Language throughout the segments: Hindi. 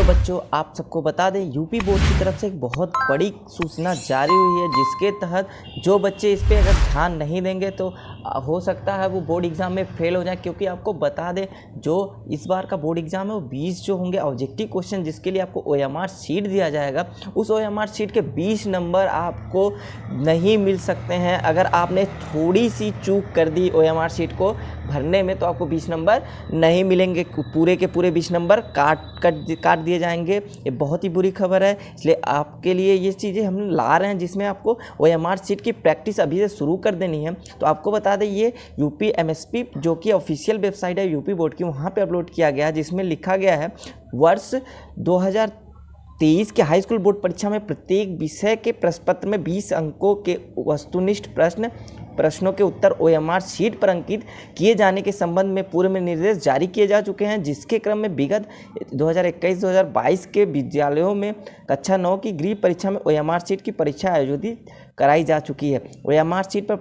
बच्चों, आप सबको बता दें यूपी बोर्ड की तरफ से एक बहुत बड़ी सूचना जारी हुई है, जिसके तहत जो बच्चे इस पे अगर ध्यान नहीं देंगे तो हो सकता है वो बोर्ड एग्ज़ाम में फेल हो जाए। क्योंकि आपको बता दें जो इस बार का बोर्ड एग्ज़ाम है वो 20 जो होंगे ऑब्जेक्टिव क्वेश्चन, जिसके लिए आपको OMR शीट दिया जाएगा, उस OMR शीट के 20 नंबर आपको नहीं मिल सकते हैं। अगर आपने थोड़ी सी चूक कर दी OMR शीट को भरने में तो आपको 20 नंबर नहीं मिलेंगे, पूरे के पूरे 20 नंबर काट दिए जाएंगे। ये बहुत ही बुरी खबर है, इसलिए आपके लिए ये चीज़ें हम ला रहे हैं जिसमें आपको OMR शीट की प्रैक्टिस अभी से शुरू कर देनी है। तो आपको बता दें ये यूपी MSP जो कि ऑफिशियल वेबसाइट है यूपी बोर्ड की, वहाँ पे अपलोड किया गया है, जिसमें लिखा गया है वर्ष 2023 के हाई स्कूल बोर्ड परीक्षा में प्रत्येक विषय के प्रश्न पत्र में 20 अंकों के वस्तुनिष्ठ प्रश्नों के उत्तर OMR शीट पर अंकित किए जाने के संबंध में पूर्व में निर्देश जारी किए जा चुके हैं, जिसके क्रम में विगत 2021-2022 के विद्यालयों में कक्षा 9 की गृह परीक्षा में OMR शीट की परीक्षा आयोजित कराई जा चुकी है। OMR शीट पर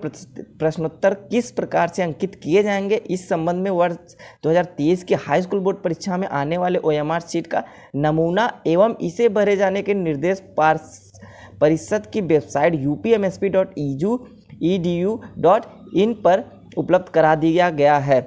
प्रश्नोत्तर किस प्रकार से अंकित किए जाएंगे, इस संबंध में वर्ष 2023 के हाई स्कूल बोर्ड परीक्षा में आने वाले OMR शीट का नमूना एवं इसे भरे जाने के निर्देश परिषद की वेबसाइट upmsp.edu.in पर उपलब्ध करा दिया गया है।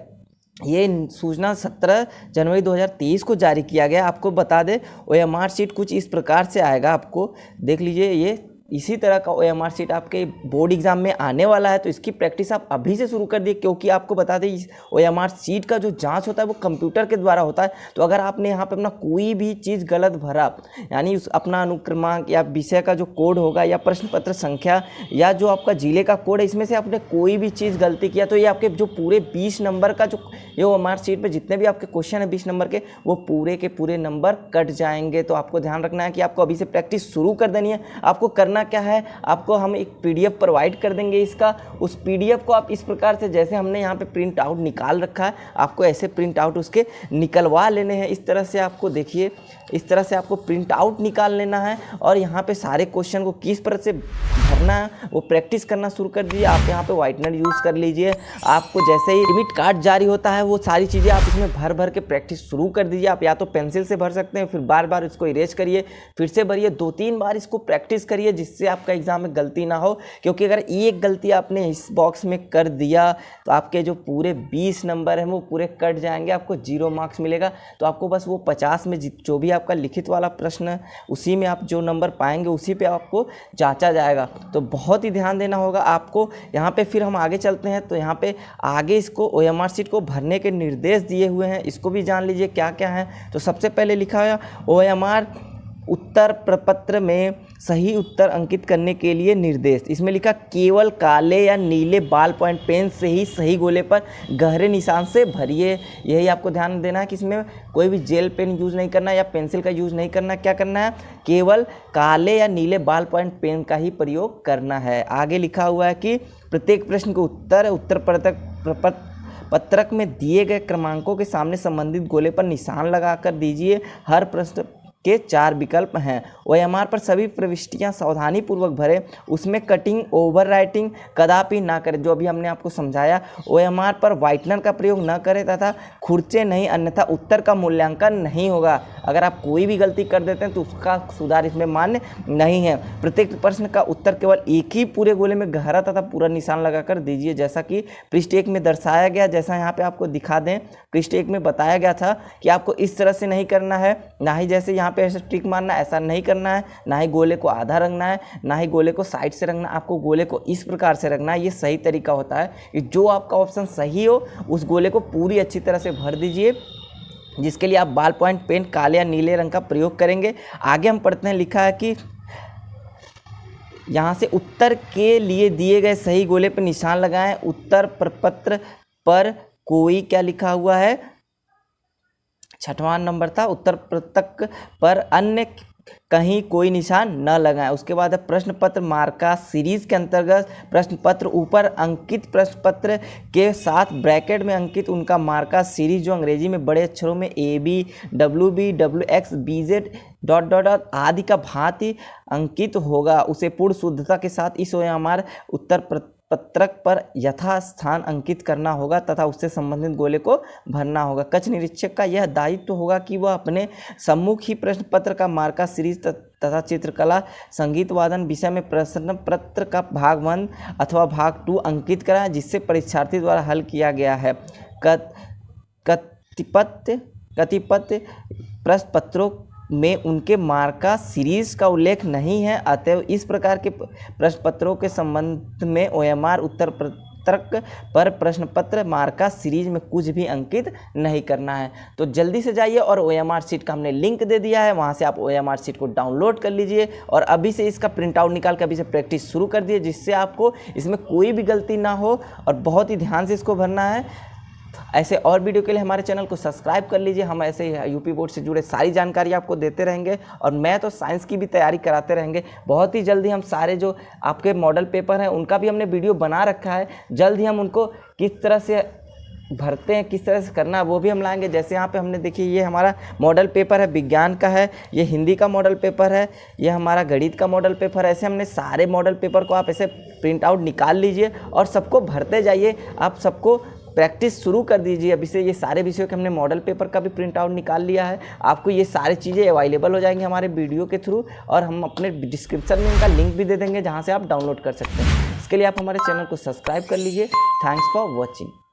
ये सूचना 17 जनवरी 2023 को जारी किया गया। आपको बता दें OMR शीट कुछ इस प्रकार से आएगा, आपको देख लीजिए, ये इसी तरह का OMR शीट आपके बोर्ड एग्ज़ाम में आने वाला है। तो इसकी प्रैक्टिस आप अभी से शुरू कर दिए, क्योंकि आपको बता दें इस OMR शीट का जो जांच होता है वो कंप्यूटर के द्वारा होता है। तो अगर आपने यहाँ पे अपना कोई भी चीज़ गलत भरा, यानी उस अपना अनुक्रमांक या विषय का जो कोड होगा या प्रश्न पत्र संख्या या जो आपका जिले का कोड है, इसमें से आपने कोई भी चीज़ गलती किया तो ये आपके जो पूरे 20 नंबर का जो ये OMR शीट पर जितने भी आपके क्वेश्चन है 20 नंबर के, वो पूरे के पूरे नंबर कट जाएंगे। तो आपको ध्यान रखना है कि आपको अभी से प्रैक्टिस शुरू कर देनी है। आपको करना क्या है, आपको हम एक PDF प्रोवाइड कर देंगे इसका, उस PDF को आप इस प्रकार से, जैसे हमने यहाँ पे प्रिंट आउट निकाल रखा है, आपको ऐसे प्रिंट आउट उसके निकलवा लेने हैं। इस तरह से आपको देखिए, इस तरह से आपको प्रिंट आउट निकाल लेना है और यहाँ पे सारे क्वेश्चन को किस तरह से भरना है वो प्रैक्टिस करना शुरू कर दीजिए। आप यहाँ पे व्हाइटनर यूज़ कर लीजिए। आपको जैसे ही एडमिट कार्ड जारी होता है वो सारी चीज़ें आप इसमें भर भर के प्रैक्टिस शुरू कर दीजिए। आप या तो पेंसिल से भर सकते हैं, फिर बार बार इसको इरेज करिए, फिर से भरिए, 2-3 बार इसको प्रैक्टिस करिए, जिससे आपका एग्जाम में गलती ना हो। क्योंकि अगर एक गलती आपने इस बॉक्स में कर दिया तो आपके जो पूरे 20 नंबर हैं वो पूरे कट जाएंगे, आपको 0 मार्क्स मिलेगा। तो आपको बस वो 50 में जो भी आपका लिखित वाला प्रश्न है उसी में आप जो नंबर पाएंगे उसी पे आपको जांचा जाएगा। तो बहुत ही ध्यान देना होगा आपको। यहाँ पे फिर हम आगे चलते हैं, तो यहाँ पे आगे इसको OMR शीट को भरने के निर्देश दिए हुए हैं, इसको भी जान लीजिए क्या क्या है। तो सबसे पहले लिखा है OMR उत्तर प्रपत्र में सही उत्तर अंकित करने के लिए निर्देश। इसमें लिखा केवल काले या नीले बॉल पॉइंट पेन से ही सही गोले पर गहरे निशान से भरिए। यही आपको ध्यान देना है कि इसमें कोई भी जेल पेन यूज़ नहीं करना या पेंसिल का यूज़ नहीं करना। क्या करना है, केवल काले या नीले बॉल पॉइंट पेन का ही प्रयोग करना है। आगे लिखा हुआ है कि प्रत्येक प्रश्न के उत्तर पत्रक में दिए गए क्रमांकों के सामने संबंधित गोले पर निशान लगाकर दीजिए। हर प्रश्न के 4 विकल्प हैं। OMR पर सभी प्रविष्टियां सावधानी पूर्वक भरें, उसमें कटिंग ओवर राइटिंग कदापि ना करें, जो अभी हमने आपको समझाया। OMR पर व्हाइटनर का प्रयोग न करें तथा खुरचे नहीं, अन्यथा उत्तर का मूल्यांकन नहीं होगा। अगर आप कोई भी गलती कर देते हैं तो उसका सुधार इसमें मान्य नहीं है। प्रत्येक प्रश्न का उत्तर केवल एक ही पूरे गोले में गहरा तथा पूरा निशान लगाकर दीजिए, जैसा कि पृष्ठ 1 में दर्शाया गया। जैसा यहाँ पे आपको दिखा दें, पृष्ठ 1 में बताया गया था कि आपको इस तरह से नहीं करना है, ना ही जैसे यहाँ पे ऐसे टिक मारना, ऐसा नहीं करना है, ना ही गोले को आधा रंगना है, ना ही गोले को साइड से रंगना। आपको गोले को इस प्रकार से रंगना है। ये सही तरीका होता है कि जो आपका ऑप्शन सही हो उस गोले को पूरी अच्छी तरह से भर दीजिए, जिसके लिए आप बॉल पॉइंट पेन काले या नीले रंग का प्रयोग करेंगे। आगे हम पढ़ते हैं, लिखा है कि यहाँ से उत्तर के लिए दिए गए सही गोले पर निशान लगाएं। उत्तर प्रपत्र पर कोई क्या लिखा हुआ है, 6वां नंबर था, उत्तर पत्रक पर अन्य कहीं कोई निशान न लगाएं। उसके बाद है प्रश्न पत्र मार्का सीरीज के अंतर्गत प्रश्न पत्र ऊपर अंकित प्रश्न पत्र के साथ ब्रैकेट में अंकित उनका मार्का सीरीज जो अंग्रेजी में बड़े अक्षरों में AB, WB, WX, BZ ... आदि का भांति अंकित होगा, उसे पूर्ण शुद्धता के साथ इस OMR उत्तर पत्रक पर यथास्थान अंकित करना होगा तथा उससे संबंधित गोले को भरना होगा। कक्ष निरीक्षक का यह दायित्व होगा कि वह अपने सम्मुख ही प्रश्न पत्र का मार्का सीरीज तथा चित्रकला संगीत वादन विषय में प्रश्न पत्र का भाग 1 अथवा भाग 2 अंकित कराएं जिससे परीक्षार्थी द्वारा हल किया गया है। कतिपय प्रश्न पत्रों में उनके मार्का सीरीज का उल्लेख नहीं है, अतएव इस प्रकार के प्रश्न पत्रों के संबंध में OMR उत्तर पत्रक पर प्रश्न पत्र मार्का सीरीज में कुछ भी अंकित नहीं करना है। तो जल्दी से जाइए और OMR शीट का हमने लिंक दे दिया है, वहां से आप OMR शीट को डाउनलोड कर लीजिए और अभी से इसका प्रिंट आउट निकाल कर अभी से प्रैक्टिस शुरू कर दिए, जिससे आपको इसमें कोई भी गलती ना हो और बहुत ही ध्यान से इसको भरना है। ऐसे और वीडियो के लिए हमारे चैनल को सब्सक्राइब कर लीजिए। हम ऐसे यूपी बोर्ड से जुड़े सारी जानकारी आपको देते रहेंगे और मैं तो साइंस की भी तैयारी कराते रहेंगे। बहुत ही जल्दी हम सारे जो आपके मॉडल पेपर हैं उनका भी हमने वीडियो बना रखा है। जल्द ही हम उनको किस तरह से भरते हैं, किस तरह से करना है, वो भी हम लाएंगे। जैसे यहाँ पे हमने देखिए, ये हमारा मॉडल पेपर है, विज्ञान का है, ये हिंदी का मॉडल पेपर है, ये हमारा गणित का मॉडल पेपर है। ऐसे हमने सारे मॉडल पेपर को आप ऐसे प्रिंट आउट निकाल लीजिए और सबको भरते जाइए। आप सबको प्रैक्टिस शुरू कर दीजिए। अभी से ये सारे विषयों के हमने मॉडल पेपर का भी प्रिंट आउट निकाल लिया है। आपको ये सारी चीज़ें अवेलेबल हो जाएंगी हमारे वीडियो के थ्रू और हम अपने डिस्क्रिप्शन में इनका लिंक भी दे देंगे जहाँ से आप डाउनलोड कर सकते हैं। इसके लिए आप हमारे चैनल को सब्सक्राइब कर लीजिए। Thanks for watching.